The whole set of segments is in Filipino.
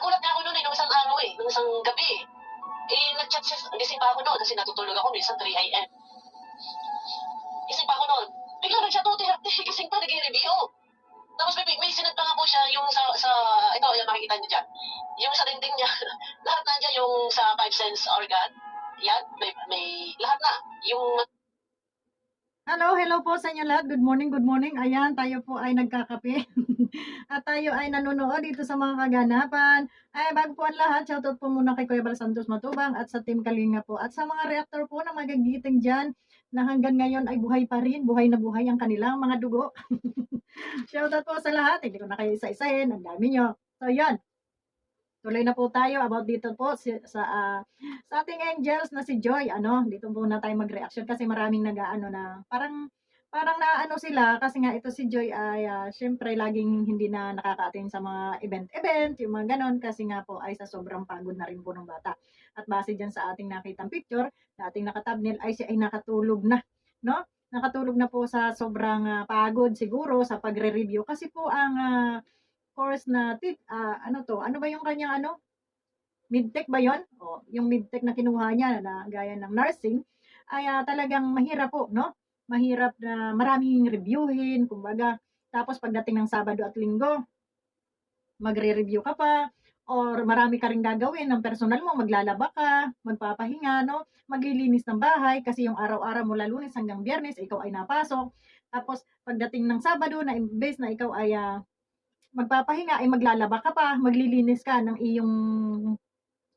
nagulat nga ako noon nung isang araw nung isang gabi. Nag-chat siya, gising pa ako noon kasi natutulog ako minsan 3 a.m. Gising pa ako noon. Bigla nag-chat, Duterte, gising pa, nag-review. Tapos may sinad pa nga po siya yung ito, yung makikita niyo dyan. Yung sa dingding niya, lahat na dyan yung sa 5 sense organ. Yan, may lahat na. Yung Hello po sa inyo lahat. Good morning, good morning. Ayan, tayo po ay nagkakape. At tayo ay nanonood dito sa mga kaganapan. Ay, bago po ang lahat, shoutout po muna kay Kuya Bal Santos Matubang at sa Team Kalinga po. At sa mga reactor po na magigiting dyan, na hanggang ngayon ay buhay pa rin, buhay na buhay ang kanilang mga dugo. Shoutout po sa lahat. Hindi ko na kayo isa-isahin. Ang dami nyo. So, yan. Tuloy na po tayo about dito po sa ating angels na si Joy. Dito muna tayo mag-reaction kasi maraming nag-aano na parang naano sila kasi nga ito si Joy ay syempre laging hindi na nakaka-attend sa mga event, yung mga ganon kasi nga po ay sa sobrang pagod na rin po ng bata. At base dyan sa ating nakitang picture, na ating naka-thumbnail ay siya ay nakatulog na, no? Nakatulog na po sa sobrang pagod siguro sa pagre-review kasi po ang course na ano ba yung kanyang mid-tech ba yon? O, yung mid-tech na kinuha niya na gaya ng nursing ay talagang mahirap po, no? Mahirap na maraming reviewin, kumbaga. Tapos pagdating ng Sabado at Linggo, magre-review ka pa or marami ka ring gagawin ng personal mo, maglalaba ka, magpapahinga, no? Maglilinis ng bahay kasi yung araw-araw mula Lunes hanggang Biyernes ikaw ay napasok. Tapos pagdating ng Sabado na imbes na ikaw ay magpapahinga ay maglalaba ka pa, maglilinis ka ng iyong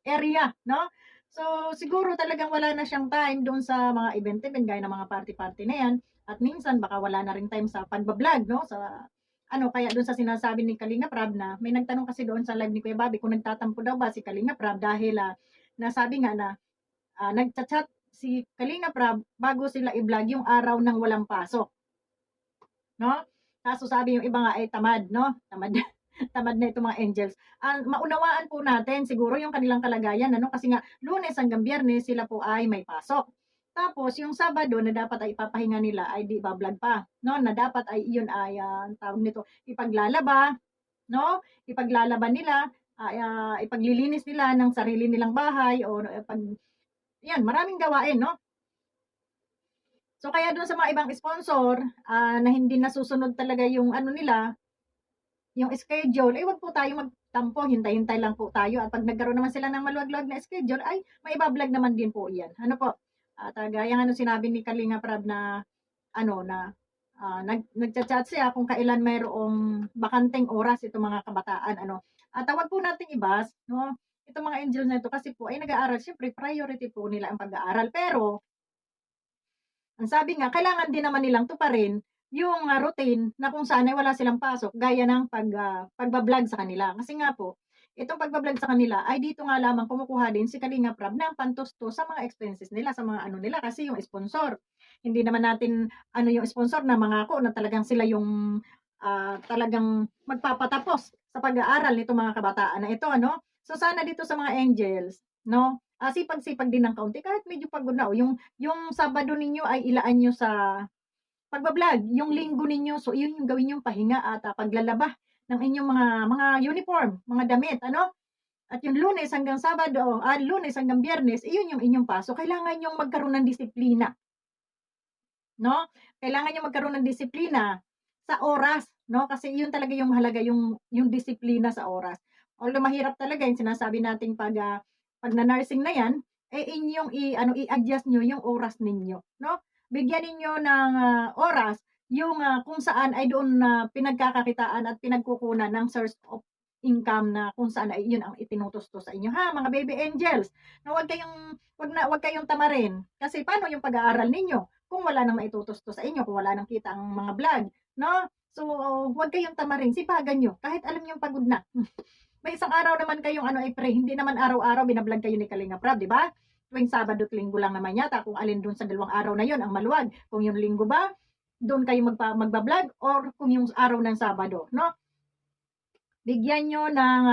area, no? So, siguro talagang wala na siyang time doon sa mga event-event, gaya ng mga party-party na yan. At minsan, baka wala na rin time sa pagbablog, no? Kaya doon sa sinasabi ni Kalinga Prab na, may nagtanong kasi doon sa live ni Kuya Bobby kung nagtatampo daw ba si Kalinga Prab dahil nasabi nga na nagchat-chat si Kalinga Prab bago sila i-vlog yung araw ng walang pasok, no? Kaso sabi yung iba nga ay tamad, no? Tamad tamad na itong mga angels. Maunawaan po natin siguro yung kanilang kalagayan, kasi nga Lunes hanggang Biyernes sila po ay may pasok. Tapos yung Sabado na dapat ay ipapahinga nila ay di ba-vlog pa, no? Na dapat ay iyon ay tawag nito ipaglalaba, no? Ipaglalaba nila, ipaglilinis nila ng sarili nilang bahay o yan, maraming gawain, no? So kaya doon sa mga ibang sponsor na hindi nasusunod talaga yung nila, yung schedule, wag po tayo magtampo, hintay-hintay lang po tayo at pag nagkaroon naman sila ng maluwag-luwag na schedule, ay maiba-vlog naman din po iyan. Ano po? At gaya ng sinabi ni Kalinga Prab na nagchat-chat siya kung kailan mayroong bakanteng oras itong mga kabataan. At wag po nating ibas, no? Itong mga angels na ito kasi po ay nag-aaral, syempre priority po nila ang pag-aaral. Pero ang sabi nga, kailangan din naman nilang tuparin yung routine na kung saan ay wala silang pasok gaya ng pagba-vlog sa kanila. Kasi nga po, itong pagba-vlog sa kanila ay dito nga lamang kumukuha din si Kalinga Prab ng pantusto sa mga expenses nila, sa mga nila kasi yung sponsor. Hindi naman natin yung sponsor na mangako na talagang sila yung talagang magpapatapos sa pag-aaral nito mga kabataan na ito, ano? So sana dito sa mga angels, no? Sipag-sipag din ng kaunti kahit medyo pagod na. Yung Sabado ninyo ay ilaan nyo sa pagba-vlog. Yung Linggo ninyo, so yun yung gawin yung pahinga at paglalaba ng inyong mga uniform, mga damit, ano? At yung Lunes hanggang Sabado, Lunes hanggang Biyernes, iyon yung inyong pasok. Kailangan yung magkaroon ng disiplina, no? Kailangan yung magkaroon ng disiplina sa oras, no? Kasi yun talaga yung mahalaga, yung disiplina sa oras. Although mahirap talaga yung sinasabi nating pag na-nursing na yan, inyong i-adjust nyo yung oras ninyo, no? Bigyan ninyo ng oras yung kung saan ay doon pinagkakakitaan at pinagkukunan ng source of income na kung saan ay yun ang itinutusto sa inyo, ha, mga baby angels. Na wag kayong tamarin. Kasi paano yung pag-aaral ninyo kung wala nang maitutusto sa inyo, kung wala nang kita ang mga vlog, no? So, wag kayong tamarin, sipagan nyo kahit alam niyo pagod na. May isang araw naman kayong ay pre, hindi naman araw-araw binablog kayo ni Kalinga Prab, di ba? Tuwing Sabado at Linggo lang naman yata kung alin doon sa dalawang araw na yon ang maluwag. Kung yung Linggo ba, doon kayo magbablog or kung yung araw ng Sabado, no? Bigyan nyo ng,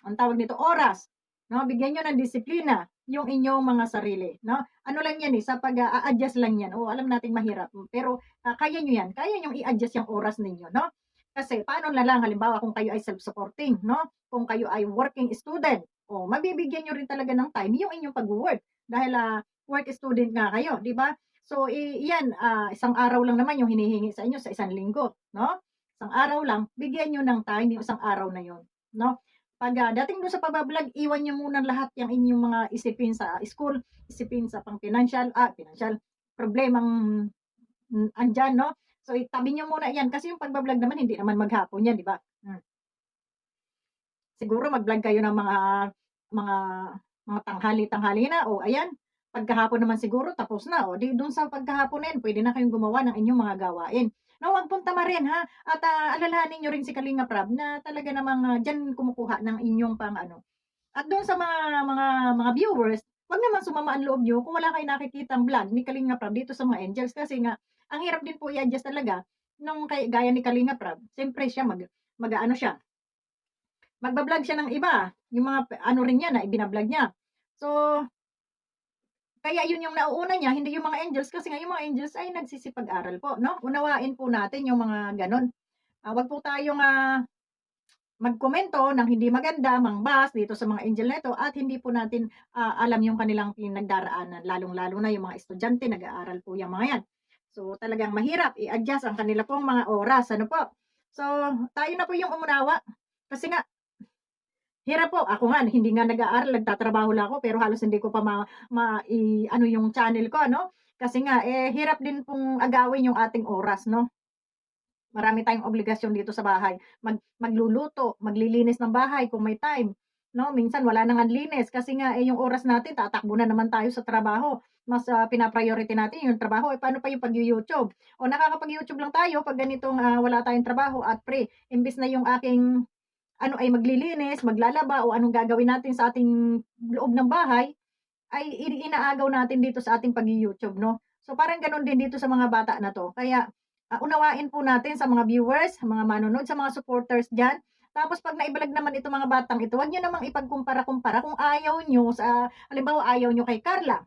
ang tawag nito, oras, no? Bigyan nyo ng disiplina yung inyong mga sarili, no? Ano lang yan sa pag-a-adjust lang yan. Alam nating mahirap, pero kaya nyo yan. Kaya nyo i-adjust yung oras ninyo, no? Kasi paano na lang halimbawa kung kayo ay self-supporting, no? Kung kayo ay working student, o mabibigyan niyo rin talaga ng time yung inyong pag-work dahil work student nga kayo, di ba? So, iyan, isang araw lang naman yung hinihingi sa inyo sa isang linggo, no? Isang araw lang, bigyan niyo ng time yung isang araw na yon, no? Pag dating doon sa pagbablog, iwan niyo muna lahat yung inyong mga isipin sa school, isipin sa pang financial problemang andyan, no? So, itabi niyo muna yan kasi yung pagbablog naman, hindi naman maghapon yan, di ba? Siguro mag-vlog kayo ng mga mga tanghali-tanghali na, o ayan, pagkahapon naman siguro tapos na, o di doon sa pagkahapon na yun, pwede na kayong gumawa ng inyong mga gawain. No, wag pong tamarin ha, at alalahanin niyo rin si Kalinga Prab na talaga namang diyan kumukuha ng inyong pang ano. At doon sa mga viewers, wag naman sumama ang loob niyo kung wala kayong nakikitang vlog ni Kalinga Prab dito sa mga angels kasi nga ang hirap din po i-adjust talaga nung gaya ni Kalinga Prab. Siyempre siya mag-ano siya, magba-vlog siya ng iba, yung mga ano rin niya na ibina-vlog niya. So, kaya yun yung nauuna niya, hindi yung mga angels kasi nga yung mga angels ay nagsisipag-aral po, no? Unawain po natin yung mga ganon. Wag po tayong magkomento ng hindi maganda, mangbas dito sa mga angel na ito at hindi po natin alam yung kanilang pinagdaraanan, lalong-lalo na yung mga estudyante, nag-aaral po yung mga yan. So, talagang mahirap i-adjust ang kanila pong mga oras, ano po. So, tayo na po yung umunawa kasi nga hirap po. Ako nga, hindi nga nag-aaral, nagtatrabaho lang ako, pero halos hindi ko pa ano yung channel ko, no? Kasi nga, hirap din pong agawin yung ating oras, no? Marami tayong obligasyon dito sa bahay. Magluluto, maglilinis ng bahay kung may time, no? Minsan wala nang linis kasi nga, yung oras natin, tatakbo na naman tayo sa trabaho. Mas pina-priority natin yung trabaho. Paano pa yung pag-YouTube? O nakakapag-YouTube lang tayo pag ganitong wala tayong trabaho at pre. Imbis na yung aking ano ay maglilinis, maglalaba o anong gagawin natin sa ating loob ng bahay, ay inaagaw natin dito sa ating pag-YouTube, no? So parang ganoon din dito sa mga bata na to. Kaya unawain po natin sa mga viewers, sa mga manonood, sa mga supporters diyan. Tapos pag naibalag naman itong mga batang ito, wag niyo namang ipagkumpara-kumpara kung ayaw niyo sa halimbawa ayaw niyo kay Carla.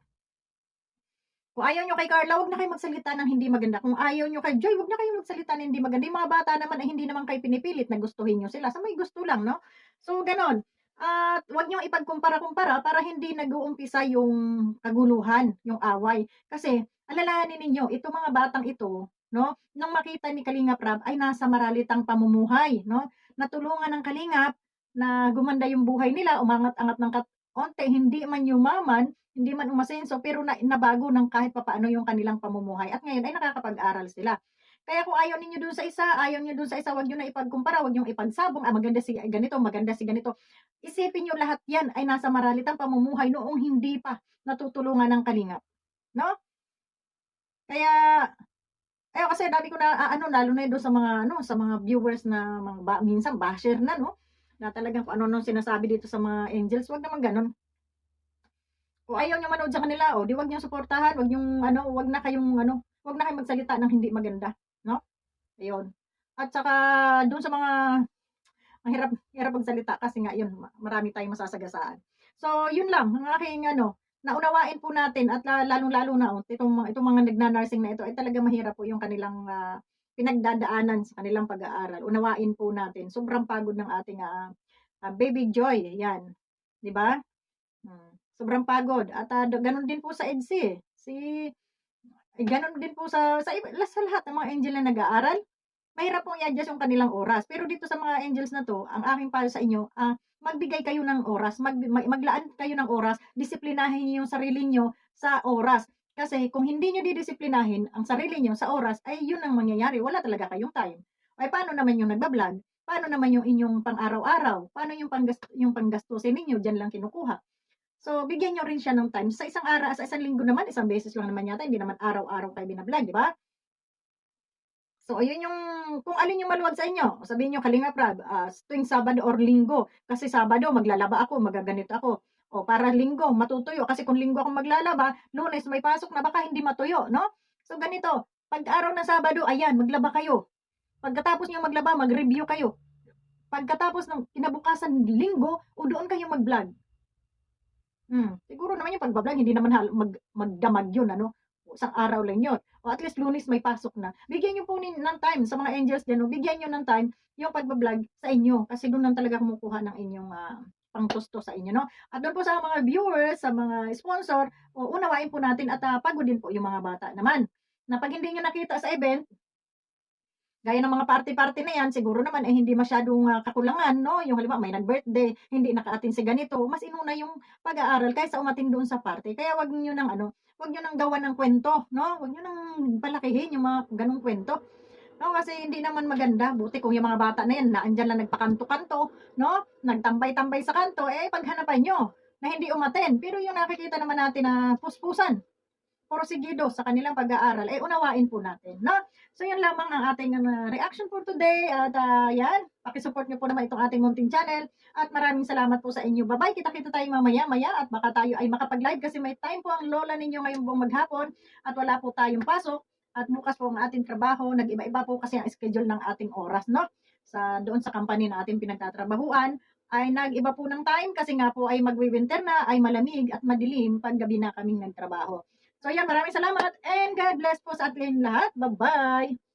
Kung ayaw nyo kay Carla, wag na kayo magsalita ng hindi maganda. Kung ayaw nyo kay Joy, wag na kayo magsalita ng hindi maganda. Yung mga bata naman ay hindi naman kayo pinipilit na gustuhin nyo sila. Sa may gusto lang, no? So, ganon. At wag nyo ipagkumpara-kumpara para hindi nag-uumpisa yung kaguluhan, yung away. Kasi, alalahanin ninyo, itong mga batang ito, no? Nung makita ni Kalingap Rab ay nasa maralitang pamumuhay, no? Natulungan ng Kalingap na gumanda yung buhay nila, umangat-angat ng onte, hindi man yumaman, hindi man umasenso, pero nabago ng kahit papaano yung kanilang pamumuhay. At ngayon ay nakakapag-aral sila. Kaya kung ayaw ninyo dun sa isa, ayaw niyo dun sa isa, wag niyo na ipagkumpara, wag niyo ipagsabong, maganda si ganito, maganda si ganito. Isipin niyo lahat yan ay nasa maralitang pamumuhay noong hindi pa natutulungan ng kalingap. No? Kaya, kasi dami ko na, lalo na doon sa mga, sa mga viewers na, minsan basher na, no? Na talagang kung ano sinasabi dito sa mga angels, wag naman ganun. Kung ayaw niyo manood sa kanila, di wag niyo suportahan, wag niyo wag na kayong magsalita ng hindi maganda, no? Ayun. At saka doon sa mga mahirap hirap magsalita kasi nga yun, marami tayong masasagasaan. So, yun lang ang aking naunawain po natin at lalong-lalo na itong mga nagna-nursing na ito ay talaga mahirap po yung kanilang pinagdadaanan sa kanilang pag-aaral. Unawain po natin. Sobrang pagod ng ating baby Joy, yan. 'Di ba? Sobrang pagod at gano'n din po sa EDSA, gano'n din po sa lahat ng mga angel na nag-aaral. Mahirap pong i-adjust yung kanilang oras. Pero dito sa mga angels na 'to, ang aking payo sa inyo, magbigay kayo ng oras, maglaan kayo ng oras, disiplinahin niyo yung sarili niyo sa oras. Kasi kung hindi niyo didisiplinahin ang sarili niyo sa oras, ay yun ang mangyayari, wala talaga kayong time. Ay paano naman yung nagba-vlog? Paano naman yung inyong pang-araw-araw? Paano yung panggastusin ninyo, diyan lang kinukuha? So, bigyan niyo rin siya ng time. Sa isang linggo naman, isang beses lang naman yata, hindi naman araw-araw kayo bina-vlog, di ba? So, ayun yung, kung alin yung maluwag sa inyo, sabihin niyo, Kalinga Prab, tuwing Sabado or Linggo, kasi Sabado, maglalaba ako, magaganito ako. O, para Linggo, matutuyo. Kasi kung Linggo ako maglalaba, Lunes may pasok na, baka hindi matuyo, no? So, ganito, pag araw ng Sabado, ayan, maglaba kayo. Pagkatapos niyo maglaba, mag-review kayo. Pagkatapos ng kinabukasan Linggo, o doon kayo mag-vlog. Siguro naman yung pagbablog, hindi naman magdamag yun, ano? O, isang araw lang yun. O at least Lunes may pasok na. Bigyan nyo po ng time sa mga angels dyan. O, bigyan nyo ng time yung pagbablog sa inyo. Kasi doon lang talaga kumukuha ng inyong pangtusto sa inyo, no? At doon po sa mga viewers, sa mga sponsor, o unawain po natin at pagodin po yung mga bata naman. Na pag hindi nyo nakita sa event, gaya ng mga party-party na yan, siguro naman ay hindi masyadong kakulangan, no? Yung halimbawa may nag-birthday, hindi naka-attend si ganito, mas inuna yung pag-aaral kaysa umatin doon sa party. Kaya wag niyo nang wag niyo nang gawan ng kwento, no? Wag niyo nang palakihin yung mga ganung kwento. No, kasi hindi naman maganda. Buti kung yung mga bata na yan, na andyan lang nagpakanto-kanto, no? Nagtambay-tambay sa kanto, paghanapan nyo na hindi umaten. Pero yung nakikita naman natin na puspusan, porosigido sa kanilang pag-aaral, unawain po natin, no? So, yan lamang ang ating reaction for today. At yan, pakisupport nyo po naman itong ating munting channel. At maraming salamat po sa inyo. Bye-bye, kita-kita tayo mamaya-maya at baka tayo ay makapag-live kasi may time po ang lola ninyo ngayong buong maghapon at wala po tayong pasok. At bukas po ang ating trabaho, nag-iba-iba po kasi ang schedule ng ating oras, no? Doon sa company na ating pinagtatrabahuan, ay nag-iba po ng time kasi nga po ay magwi-winter na, ay malamig at madilim pag gabi na kaming nagtrabaho. So yan, maraming salamat and God bless po sa ating lahat. Bye-bye!